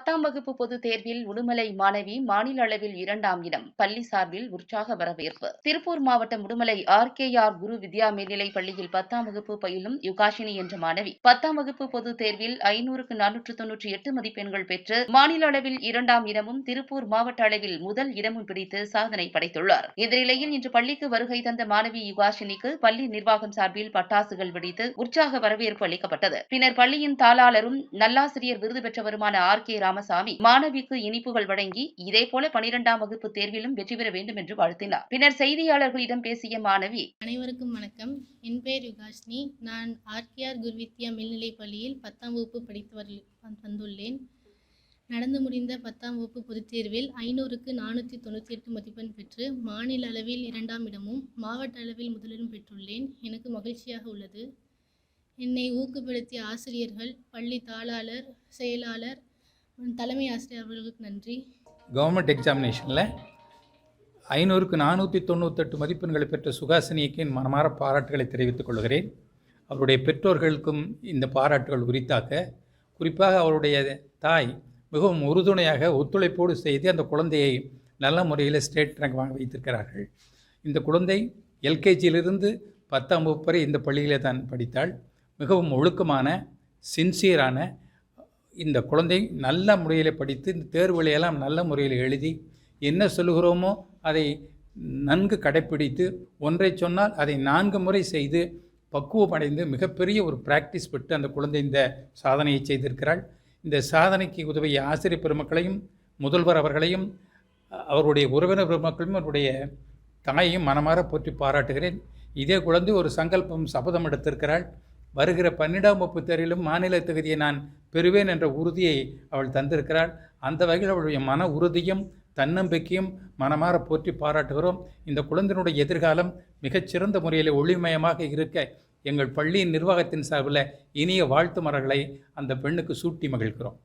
10ஆம் வகுப்பு பொதுத் தேர்வில் உடுமலை மாணவி மாநில அளவில் 2ஆம் இடம். பள்ளி சார்பில் உற்சாக வரவேற்பு. திருப்பூர் மாவட்டம் உடுமலை RKR குரு வித்யா மேல்நிலைப் பள்ளியில் 10ஆம் வகுப்பு பயிலும் யுகாஷினி என்ற மாணவி 10ஆம் வகுப்பு பொதுத் தேர்வில் 500க்கு 498 மதிப்பெண்கள் பெற்று மாநில அளவில் 2ஆம் இடமும், திருப்பூர் மாவட்ட அளவில் முதல் இடமும் பிடித்து சாதனை படைத்துள்ளார். இந்த நிலையில் இன்று பள்ளிக்கு வருகை தந்த மாணவி யுகாஷினிக்கு பள்ளி நிர்வாகம் சார்பில் பட்டாசுகள் வெடித்து உற்சாக வரவேற்பு அளிக்கப்பட்டது. பின்னர் பள்ளியின் தாளாளரும் நல்லாசிரியர் விருது பெற்றவருமான RK ராமசாமி மாணவிக்கு இனிப்புகள் வழங்கி இதேபோல 12ஆம் வகுப்பு தேர்விலும் வெற்றி பெற வேண்டும் என்று வாழ்த்தினார். பின்னர் செய்தியாளர்களிடம் பேசிய மாணவி, அனைவருக்கும் வணக்கம். என் பெயர் யுகாஷினி. நான் RKR குருவித்யா மேல்நிலைப் பள்ளியில் 10ஆம் வகுப்பு படித்து வந்துள்ளேன். நடந்து முடிந்த 10ஆம் வகுப்பு பொதுத் தேர்வில் 500க்கு 498 மதிப்பெண் பெற்று மாநில அளவில் 2ஆம் இடமும், மாவட்ட அளவில் முதலிடம் பெற்றுள்ளேன். எனக்கு மகிழ்ச்சியாக உள்ளது. என்னை ஊக்கப்படுத்திய ஆசிரியர்கள், பள்ளி தாளாளர், செயலாளர், தலைமை ஆசிரியர் அவர்களுக்கு நன்றி. கவர்மெண்ட் எக்ஸாமினேஷனில் 500க்கு 498 மதிப்பெண்களை பெற்ற சுகாசினிக்கு என் மனமார பாராட்டுகளை தெரிவித்துக் கொள்கிறேன். அவருடைய பெற்றோர்களுக்கும் இந்த பாராட்டுகள் உரித்தாக்க, குறிப்பாக அவருடைய தாய் மிகவும் உறுதுணையாக ஒத்துழைப்போடு செய்து அந்த குழந்தையை நல்ல முறையில் ஸ்டேட் ரேங்க் வாங்க வைத்திருக்கிறார்கள். இந்த குழந்தை LKGயிலிருந்து 10ஆம் வகுப்பு வரை இந்த பள்ளியிலே தான் படித்தாள். மிகவும் ஒழுக்கமான, சின்சியரான இந்த குழந்தை நல்ல முறையில் படித்து இந்த தேர்வுகளையெல்லாம் நல்ல முறையில் எழுதி என்ன சொல்லுகிறோமோ அதை நன்கு கடைப்பிடித்து ஒன்றை சொன்னால் அதை 4 முறை செய்து பக்குவமடைந்து மிகப்பெரிய ஒரு பிராக்டிஸ் பெற்று அந்த குழந்தை இந்த சாதனையை செய்திருக்கிறாள். இந்த சாதனைக்கு உதவிய ஆசிரியர் பெருமக்களையும், முதல்வர் அவர்களையும், அவருடைய உறவினர் பெருமக்களையும், அவருடைய தாயையும் மனமாற போற்றி பாராட்டுகிறேன். இதே குழந்தை ஒரு சங்கல்பம், சபதம் எடுத்திருக்கிறாள். வருகிற 12ஆம் வகுப்பு தேர்விலும் மாநில தகுதியை நான் பெறுவேன் என்ற உறுதியை அவள் தந்திருக்கிறாள். அந்த வகையில் அவளுடைய மன உறுதியும் தன்னம்பிக்கையும் மனமாற போற்றி பாராட்டுகிறோம். இந்த குழந்தையினுடைய எதிர்காலம் மிகச்சிறந்த முறையில் ஒளிமயமாக இருக்க எங்கள் பள்ளியின் நிர்வாகத்தின் சார்பில் இனிய வாழ்த்து மலர்களை அந்த பெண்ணுக்கு சூட்டி மகிழ்கிறோம்.